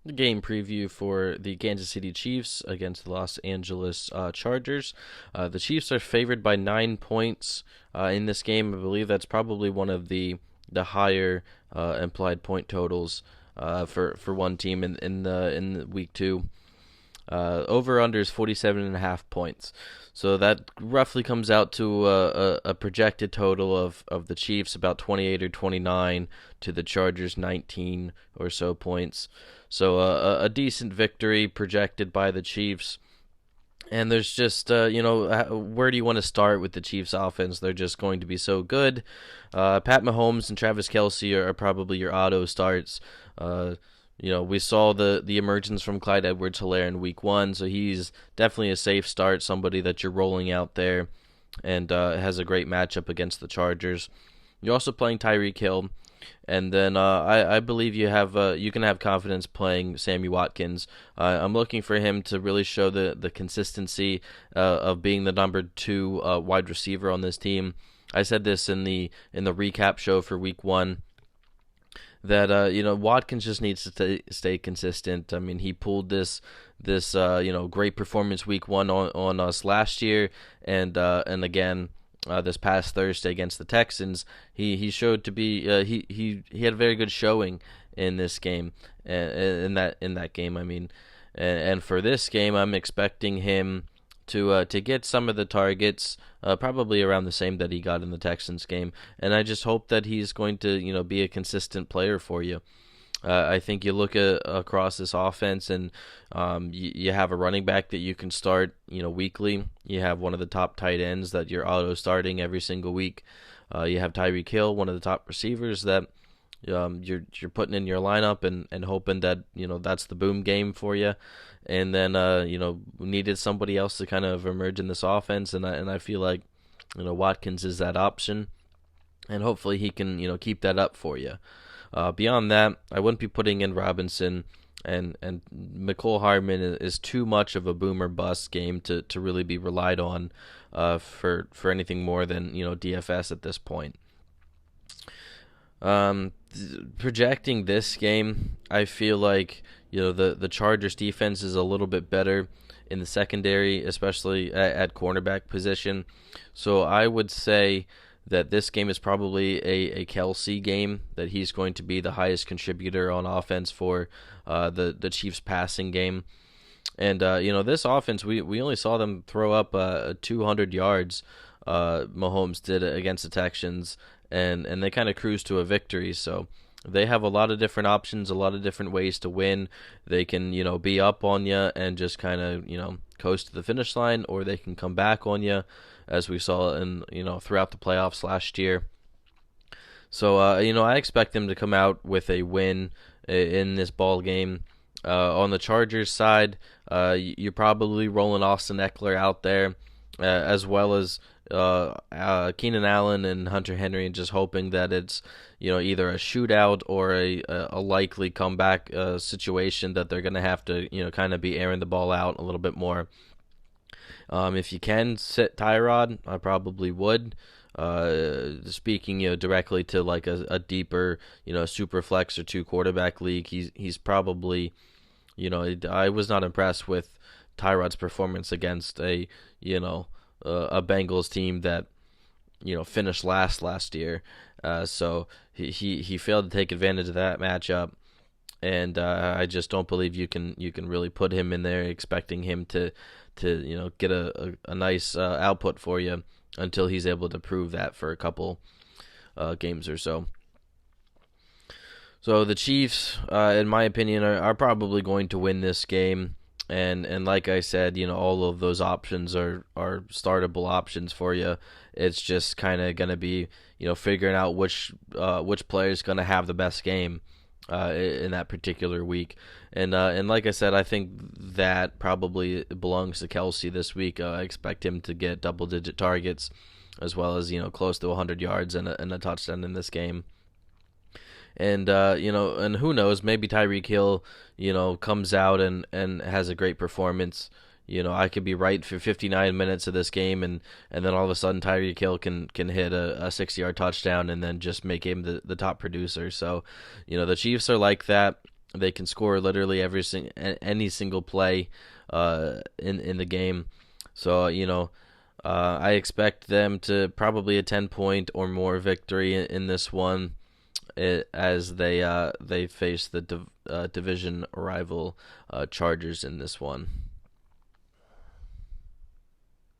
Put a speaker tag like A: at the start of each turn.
A: The game preview for the Kansas City Chiefs against the Los Angeles Chargers. The Chiefs are favored by 9 points in this game. I believe that's probably one of the higher implied point totals for one team in week two. Over under is 47.5 points. So that roughly comes out to a projected total of the Chiefs about 28 or 29 to the Chargers 19 or so points. So a decent victory projected by the Chiefs. And there's just, where do you want to start with the Chiefs offense? They're just going to be so good. Pat Mahomes and Travis Kelce are probably your auto starts. We saw the emergence from Clyde Edwards-Helaire in week one, so he's definitely a safe start, somebody that you're rolling out there, and has a great matchup against the Chargers. You're also playing Tyreek Hill, and then I believe you can have confidence playing Sammy Watkins. I'm looking for him to really show the consistency of being the number two wide receiver on this team. I said this in the recap show for week one, that Watkins just needs to stay consistent. I mean, he pulled this great performance week one on us last year, and again this past Thursday against the Texans. He showed to be he had a very good showing in this game, in that game. I mean, and for this game, I'm expecting him to get some of the targets, probably around the same that he got in the Texans game, and I just hope that he's going to be a consistent player for you. I think you look across this offense, and you have a running back that you can start weekly. You have one of the top tight ends that you're auto starting every single week. You have Tyreek Hill, one of the top receivers that you're putting in your lineup and hoping that that's the boom game for you. And then needed somebody else to kind of emerge in this offense, and I feel like Watkins is that option, and hopefully he can keep that up for you. Beyond that, I wouldn't be putting in Robinson, and McCole Hardman is too much of a boomer bust game to really be relied on for anything more than DFS at this point. Projecting this game, I feel like the Chargers defense is a little bit better in the secondary, especially at cornerback position. So I would say that this game is probably a Kelce game, that he's going to be the highest contributor on offense for the Chiefs passing game. And this offense, we only saw them throw up 200 yards. Mahomes did against the Texans, and they kind of cruised to a victory. So they have a lot of different options, a lot of different ways to win. They can be up on you and just kind of coast to the finish line, or they can come back on you, as we saw in throughout the playoffs last year. So I expect them to come out with a win in this ball game. On the Chargers side, you're probably rolling Austin Eckler out there, as well as Keenan Allen and Hunter Henry, and just hoping that it's either a shootout or a likely comeback situation that they're going to have to kind of be airing the ball out a little bit more. If you can sit Tyrod, I probably would. Speaking directly to like a deeper super flex or two quarterback league, he's probably I was not impressed with Tyrod's performance against a Bengals team that finished last year. So he failed to take advantage of that matchup, and I just don't believe you can really put him in there expecting him to get a nice output for you until he's able to prove that for a couple games or so. So the Chiefs, in my opinion, are probably going to win this game. And like I said, all of those options are startable options for you. It's just kind of going to be, figuring out which player is going to have the best game in that particular week. And like I said, I think that probably belongs to Kelce this week. I expect him to get double-digit targets, as well as close to 100 yards and a touchdown in this game. And and who knows, maybe Tyreek Hill comes out and has a great performance. I could be right for 59 minutes of this game, and then all of a sudden Tyreek Hill can hit a 60-yard touchdown and then just make him the top producer. So the Chiefs are like that. They can score literally any single play in the game. So I expect them to probably a 10-point or more victory in this one, as they face the division rival Chargers in this one.